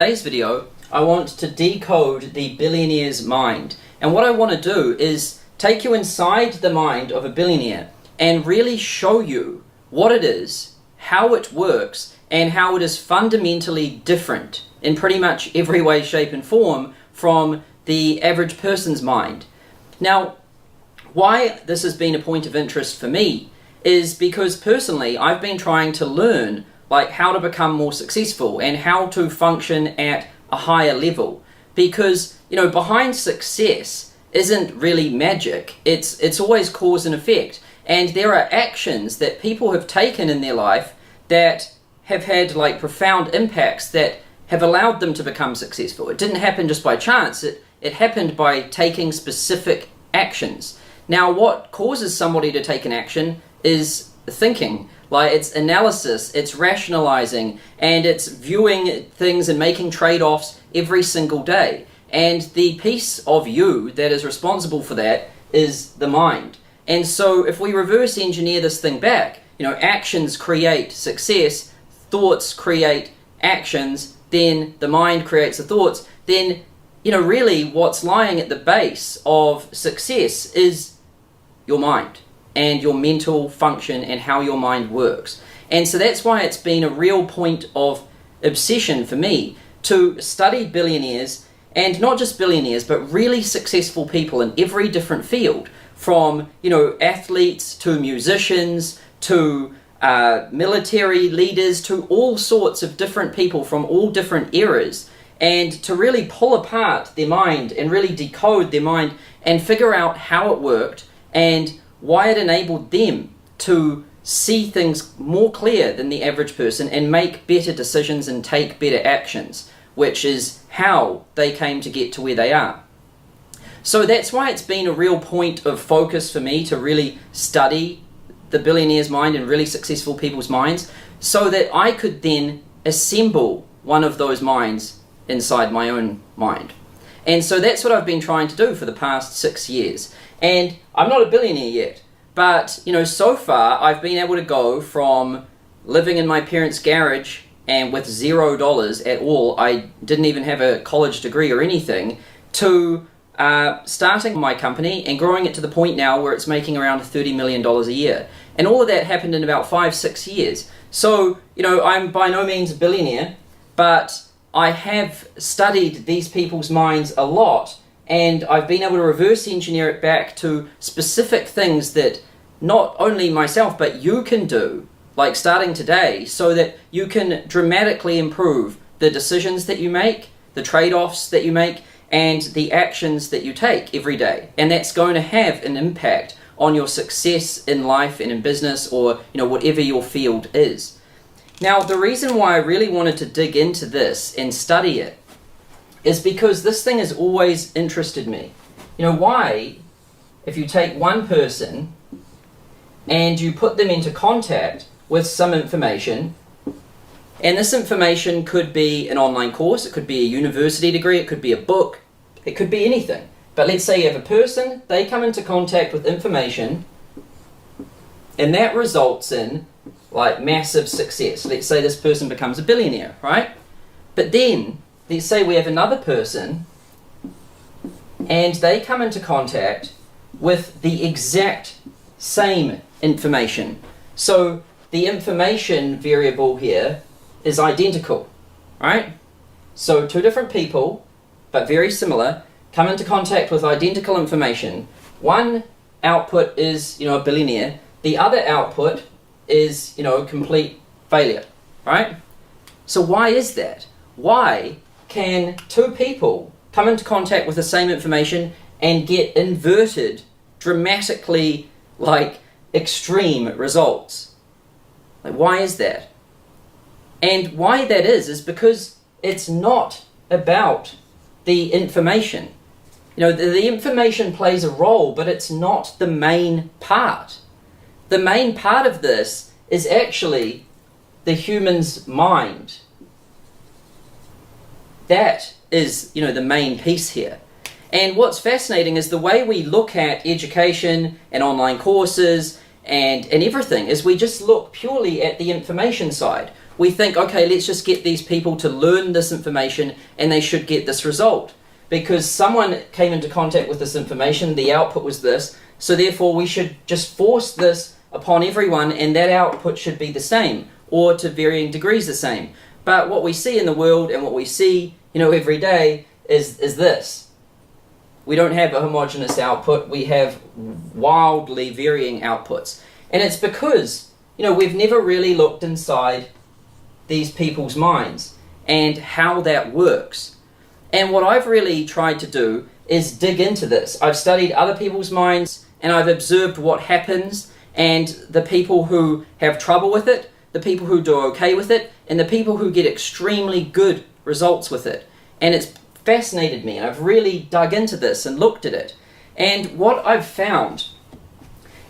Today's video, I want to decode the billionaire's mind. And what I want to do is take you inside the mind of a billionaire and really show you what it is, how it works, and how it is fundamentally different in pretty much every way, shape, and form from the average person's mind. Now, why this has been a point of interest for me is because personally I've been trying to learn how to become more successful and how to function at a higher level, because behind success isn't really magic. It's always cause and effect, and there are actions that people have taken in their life that have had profound impacts that have allowed them to become successful. It didn't happen just by chance. It happened by taking specific actions. Now, what causes somebody to take an action is thinking. It's analysis, it's rationalizing, and it's viewing things and making trade-offs every single day. And the piece of you that is responsible for that is the mind. And so if we reverse engineer this thing back, actions create success, thoughts create actions, then the mind creates the thoughts, then really what's lying at the base of success is your mind and your mental function and how your mind works. And so that's why it's been a real point of obsession for me to study billionaires, and not just billionaires, but really successful people in every different field, from athletes to musicians to military leaders to all sorts of different people from all different eras, and to really pull apart their mind and really decode their mind and figure out how it worked and why it enabled them to see things more clear than the average person and make better decisions and take better actions, which is how they came to get to where they are. So that's why it's been a real point of focus for me to really study the billionaire's mind and really successful people's minds, so that I could then assemble one of those minds inside my own mind. And so that's what I've been trying to do for the past 6 years. And I'm not a billionaire yet, but so far I've been able to go from living in my parents' garage and with $0 at all, I didn't even have a college degree or anything, to starting my company and growing it to the point now where it's making around $30 million a year. And all of that happened in about 5-6 years. So, I'm by no means a billionaire, but I have studied these people's minds a lot, and I've been able to reverse engineer it back to specific things that not only myself, but you can do, starting today, so that you can dramatically improve the decisions that you make, the trade-offs that you make, and the actions that you take every day. And that's going to have an impact on your success in life and in business, or whatever your field is. Now, the reason why I really wanted to dig into this and study it is because this thing has always interested me. Why, if you take one person and you put them into contact with some information, and this information could be an online course, it could be a university degree, it could be a book, it could be anything. But let's say you have a person, they come into contact with information, and that results in massive success. Let's say this person becomes a billionaire, right? But then, let's say we have another person, and they come into contact with the exact same information. So the information variable here is identical, right? So two different people, but very similar, come into contact with identical information. One output is, a billionaire. The other output is, complete failure, right? So why is that? Why can two people come into contact with the same information and get inverted, dramatically, extreme results? Why is that? And why that is because it's not about the information. The information plays a role, but it's not the main part. The main part of this is actually the human's mind. That is, the main piece here. And what's fascinating is the way we look at education and online courses and everything is we just look purely at the information side. we think, okay, let's just get these people to learn this information and they should get this result. Because someone came into contact with this information, the output was this, so therefore we should just force this upon everyone and that output should be the same, or to varying degrees the same. But what we see in the world and what we see, every day is this. We don't have a homogeneous output, we have wildly varying outputs. And it's because, we've never really looked inside these people's minds and how that works. And what I've really tried to do is dig into this. I've studied other people's minds and I've observed what happens and the people who have trouble with it, the people who do okay with it, and the people who get extremely good results with it. And it's fascinated me and I've really dug into this and looked at it. And what I've found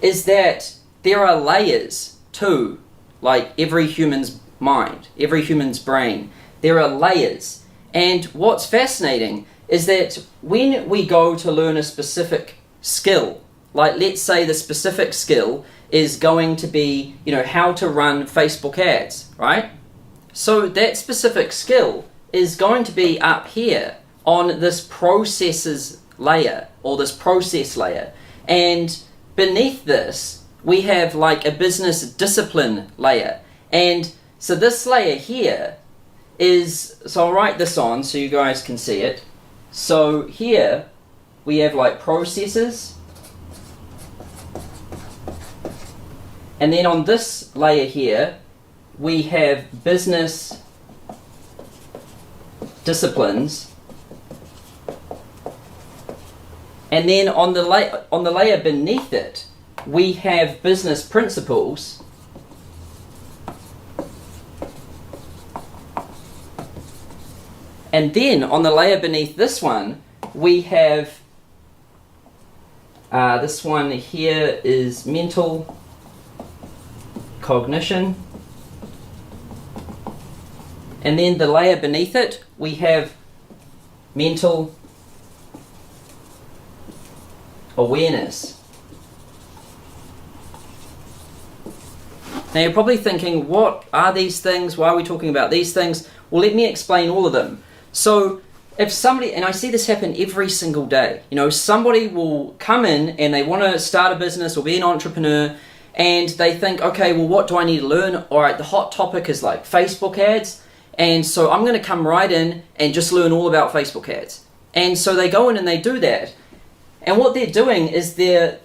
is that there are layers to, like every human's mind, every human's brain. There are layers. And what's fascinating is that when we go to learn a specific skill, like let's say the specific skill is going to be, how to run Facebook ads, right? So that specific skill is going to be up here on this processes layer or this process layer. And beneath this, we have like a business discipline layer. And so this layer here so I'll write this on so you guys can see it. So here we have like processes, and then on this layer here we have business disciplines, and then on the layer beneath it we have business principles. And then on the layer beneath this one, we have, this one here is mental cognition. And then the layer beneath it, we have mental awareness. Now you're probably thinking, what are these things? Why are we talking about these things? Well, let me explain all of them. So if somebody, and I see this happen every single day, somebody will come in and they want to start a business or be an entrepreneur and they think, okay, well, what do I need to learn? All right, the hot topic is like Facebook ads. And so I'm going to come right in and just learn all about Facebook ads. And so they go in and they do that. And what they're doing is they're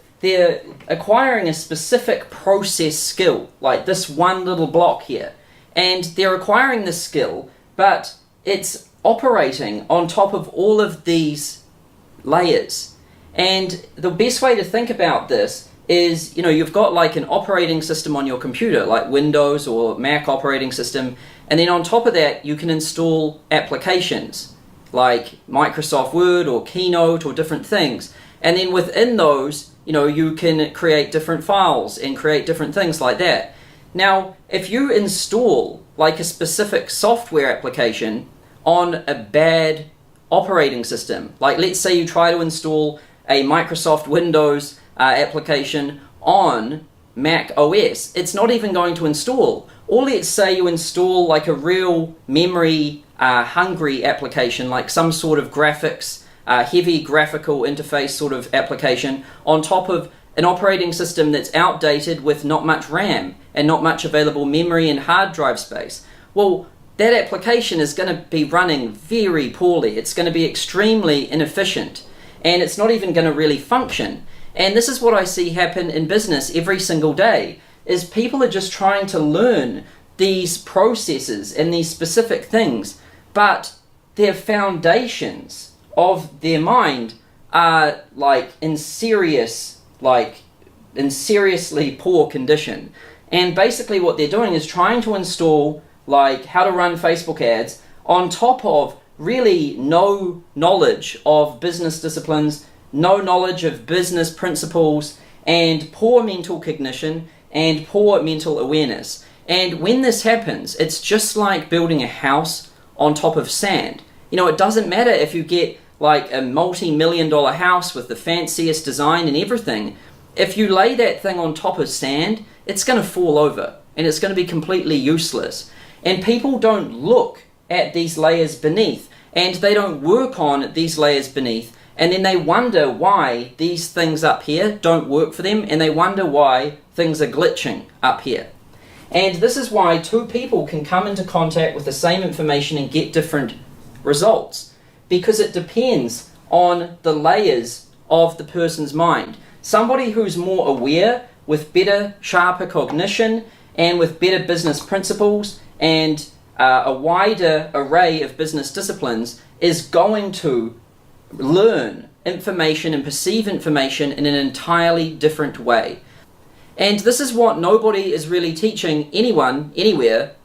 acquiring a specific process skill, like this one little block here. And they're acquiring this skill, but it's operating on top of all of these layers. And the best way to think about this is, you've got like an operating system on your computer, like Windows or Mac operating system, and then on top of that you can install applications like Microsoft Word or Keynote or different things. And then within those, you can create different files and create different things like that. Now, if you install like a specific software application on a bad operating system, like let's say you try to install a Microsoft Windows application on Mac OS, it's not even going to install. Or let's say you install like a real memory hungry application, like some sort of graphics, heavy graphical interface sort of application on top of an operating system that's outdated with not much RAM and not much available memory and hard drive space. Well, that application is going to be running very poorly. It's going to be extremely inefficient and it's not even going to really function. And this is what I see happen in business every single day, is people are just trying to learn these processes and these specific things, but their foundations of their mind are like in seriously poor condition. And basically what they're doing is trying to install like how to run Facebook ads on top of really no knowledge of business disciplines, no knowledge of business principles, and poor mental cognition and poor mental awareness. And when this happens, it's just like building a house on top of sand. It doesn't matter if you get like a multi-million-dollar house with the fanciest design and everything. If you lay that thing on top of sand, it's going to fall over and it's going to be completely useless. And people don't look at these layers beneath, and they don't work on these layers beneath, and then they wonder why these things up here don't work for them, and they wonder why things are glitching up here. And this is why two people can come into contact with the same information and get different results, because it depends on the layers of the person's mind. Somebody who's more aware, with better, sharper cognition, and with better business principles, and a wider array of business disciplines, is going to learn information and perceive information in an entirely different way. And this is what nobody is really teaching anyone, anywhere,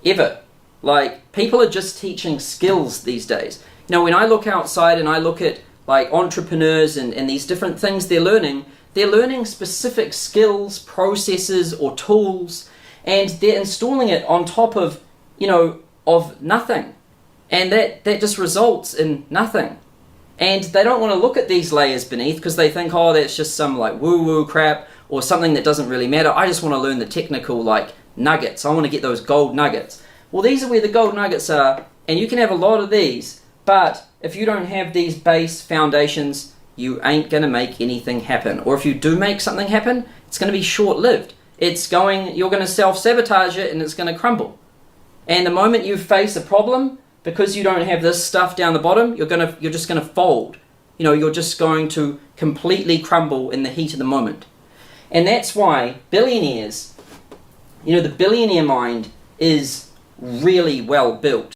ever. Like, people are just teaching skills these days. You know, when I look outside and I look at like entrepreneurs and these different things they're learning specific skills, processes, or tools, and they're installing it on top of, of nothing. And that just results in nothing. And they don't want to look at these layers beneath because they think, oh, that's just some like woo-woo crap or something that doesn't really matter. I just want to learn the technical like nuggets. I want to get those gold nuggets. Well, these are where the gold nuggets are, and you can have a lot of these, but if you don't have these base foundations, you ain't going to make anything happen. Or if you do make something happen, it's going to be short-lived. You're going to self-sabotage it and it's going to crumble. And the moment you face a problem, because you don't have this stuff down the bottom, you're just going to fold. You're just going to completely crumble in the heat of the moment. And that's why billionaires, the billionaire mind is really well built.